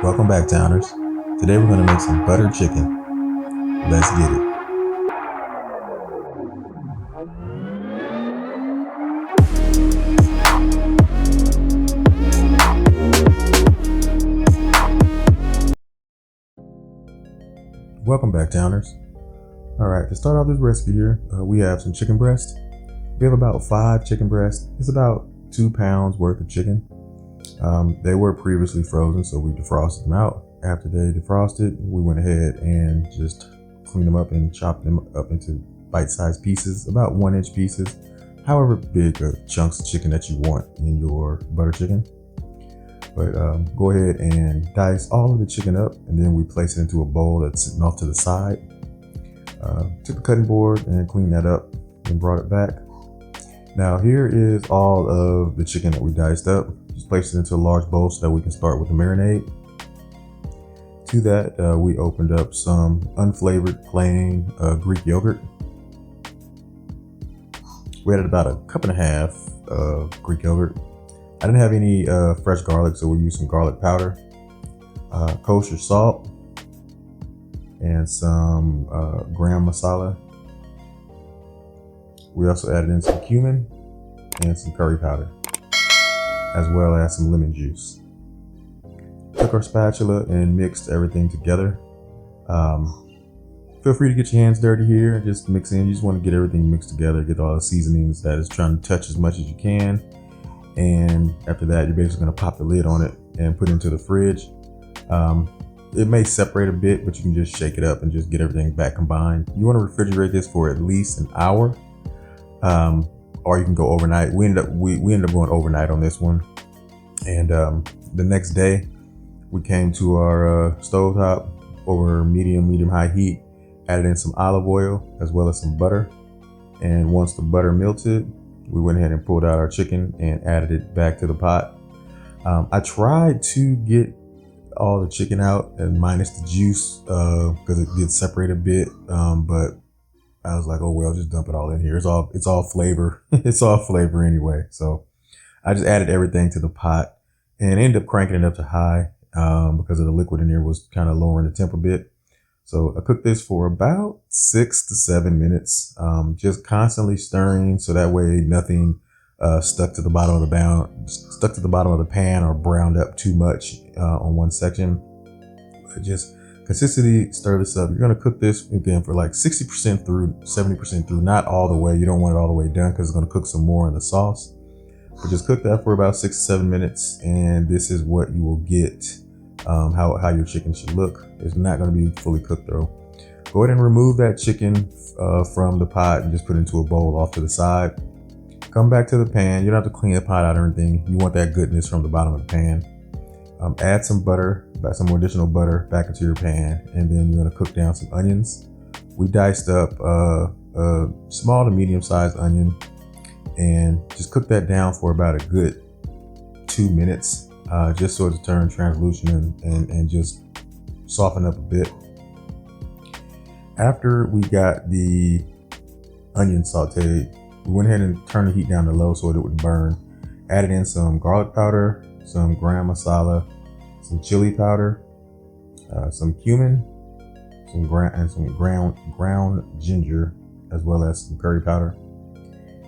Welcome back, Towners. Today we're going to make some buttered chicken. Let's get it. Welcome back, Towners. Alright, to start off this recipe here, we have some chicken breast. We have about 5 chicken breasts. It's about 2 pounds worth of chicken. They were previously frozen, so we defrosted them out. After they defrosted, we went ahead and just cleaned them up and chopped them up into bite-sized pieces, about 1-inch pieces, however big chunks of chicken that you want in your butter chicken. But go ahead and dice all of the chicken up, and then we place it into a bowl that's sitting off to the side. Took the cutting board and cleaned that up and brought it back. Now here is all of the chicken that we diced up. Just place it into a large bowl so that we can start with the marinade. To that, we opened up some unflavored plain Greek yogurt. We added about 1.5 cups of Greek yogurt. I didn't have any fresh garlic, so we used some garlic powder, kosher salt, and some garam masala. We also added in some cumin and some curry powder, as well as some lemon juice. Took our spatula and mixed everything together. Feel free to get your hands dirty here and just mix in. You just want to get everything mixed together, get all the seasonings that is trying to touch as much as you can. And after that, you're basically going to pop the lid on it and put it into the fridge. It may separate a bit, but you can just shake it up and just get everything back combined. You want to refrigerate this for at least an hour, or you can go overnight. We ended up going overnight on this one. And the next day, we came to our stovetop over medium-high heat, added in some olive oil as well as some butter. And once the butter melted, we went ahead and pulled out our chicken and added it back to the pot. I tried to get all the chicken out and minus the juice because it did separate a bit, but I was like, oh well, just dump it all in here. It's all flavor. It's all flavor anyway. So I just added everything to the pot and ended up cranking it up to high because of the liquid in there was kind of lowering the temp a bit. So I cooked this for about 6 to 7 minutes, just constantly stirring so that way nothing stuck to the bottom of the pan or browned up too much on one section. Just consistently stir this up. You're going to cook this again for like 60% through, 70% through, not all the way. You don't want it all the way done because it's going to cook some more in the sauce. But just cook that for about 6 to 7 minutes, and this is what you will get. How your chicken should look. It's not going to be fully cooked though. Go ahead and remove that chicken from the pot and just put it into a bowl off to the side. Come back to the pan. You don't have to clean the pot out or anything. You want that goodness from the bottom of the pan. Add some butter, some more additional butter back into your pan, and then you're going to cook down some onions. We diced up a small to medium sized onion and just cook that down for about a good 2 minutes. Just so it turn translucent and just soften up a bit. After we got the onion sauteed, we went ahead and turned the heat down to low so it wouldn't burn. Added in some garlic powder, some garam masala, some chili powder, some cumin, some ground ginger, as well as some curry powder,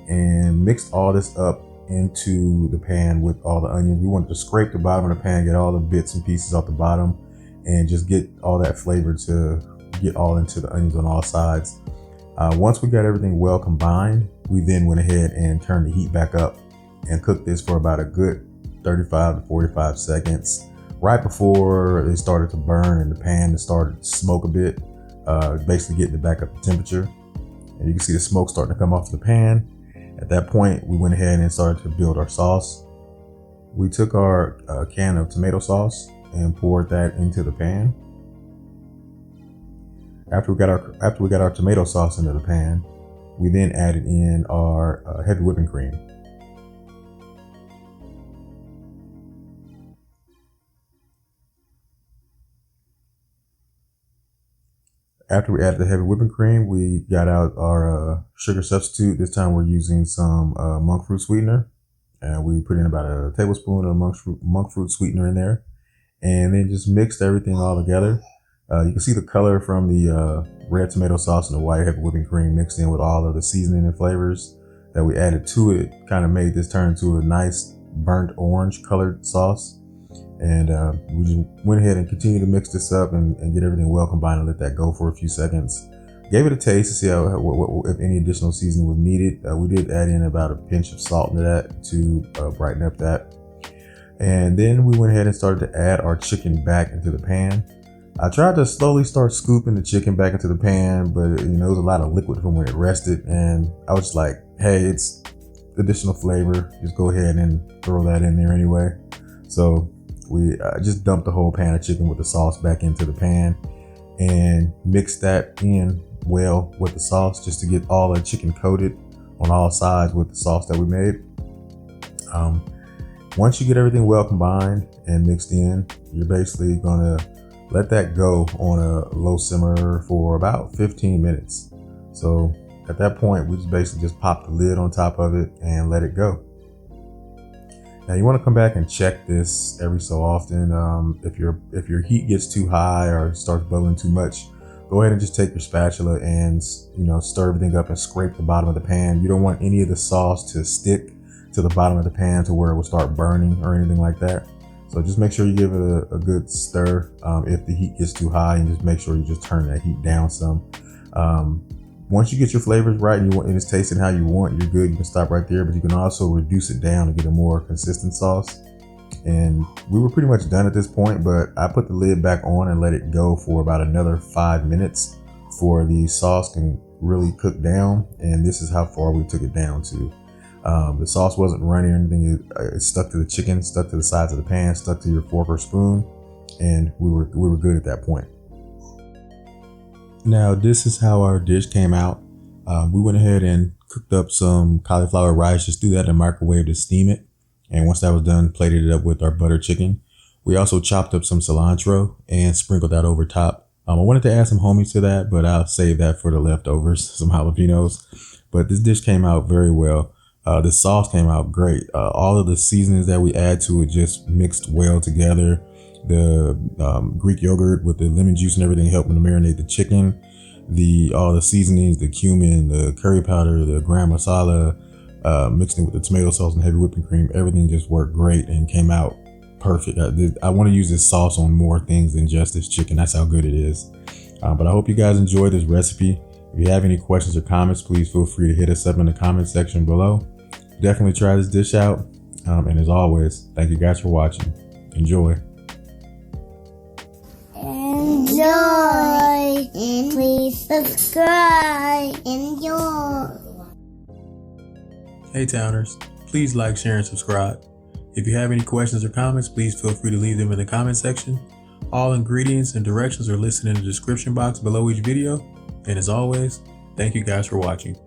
and mixed all this up into the pan with all the onions. We wanted to scrape the bottom of the pan, get all the bits and pieces off the bottom, and just get all that flavor to get all into the onions on all sides. Once we got everything well combined, we then went ahead and turned the heat back up and cooked this for about a good 35 to 45 seconds. Right before it started to burn and the pan started to smoke a bit, basically getting it back up to temperature. And you can see the smoke starting to come off the pan. At that point, we went ahead and started to build our sauce. We took our can of tomato sauce and poured that into the pan. After we got our tomato sauce into the pan, we then added in our heavy whipping cream. After we added the heavy whipping cream, we got out our sugar substitute. This time we're using some monkfruit sweetener. And we put in about a tablespoon of monkfruit sweetener in there. and then just mixed everything all together. You can see the color from the red tomato sauce and the white heavy whipping cream mixed in with all of the seasoning and flavors that we added to it. Kind of made this turn into a nice burnt orange colored sauce. And we just went ahead and continued to mix this up and get everything well combined and let that go for a few seconds. Gave it a taste to see if any additional seasoning was needed. We did add in about a pinch of salt into that to brighten up that. And then we went ahead and started to add our chicken back into the pan. I tried to slowly start scooping the chicken back into the pan, but it was a lot of liquid from when it rested. And I was just like, hey, it's additional flavor. Just go ahead and throw that in there anyway. So we just dumped the whole pan of chicken with the sauce back into the pan and mixed that in well with the sauce just to get all the chicken coated on all sides with the sauce that we made. Once you get everything well combined and mixed in, you're basically gonna let that go on a low simmer for about 15 minutes. So at that point, we just basically pop the lid on top of it and let it go. Now you want to come back and check this every so often. If your heat gets too high or starts bubbling too much, go ahead and just take your spatula and stir everything up and scrape the bottom of the pan. You don't want any of the sauce to stick to the bottom of the pan to where it will start burning or anything like that. So just make sure you give it a good stir if the heat gets too high, and just make sure you just turn that heat down some. Once you get your flavors right and it's tasting how you want, you're good. You can stop right there, but you can also reduce it down to get a more consistent sauce. And we were pretty much done at this point, but I put the lid back on and let it go for about another 5 minutes for the sauce can really cook down. And this is how far we took it down to. The sauce wasn't running or anything. It stuck to the chicken, stuck to the sides of the pan, stuck to your fork or spoon, and we were good at that point. Now this is how our dish came out. We went ahead and cooked up some cauliflower rice, just threw that in the microwave to steam it. And once that was done, plated it up with our butter chicken. We also chopped up some cilantro and sprinkled that over top. I wanted to add some homies to that, but I'll save that for the leftovers, some jalapenos. But this dish came out very well. The sauce came out great. All of the seasonings that we add to it just mixed well together. The Greek yogurt with the lemon juice and everything helped to marinate the chicken. All the seasonings, the cumin, the curry powder, the garam masala, mixed in with the tomato sauce and heavy whipping cream, everything just worked great and came out perfect. I want to use this sauce on more things than just this chicken. That's how good it is. But I hope you guys enjoyed this recipe. If you have any questions or comments, please feel free to hit us up in the comment section below. Definitely try this dish out. And as always, thank you guys for watching. Enjoy. Enjoy. And please subscribe. Enjoy. Hey Towners, please like, share, and subscribe. If you have any questions or comments, please feel free to leave them in the comment section. All ingredients and directions are listed in the description box below each video. And as always, thank you guys for watching.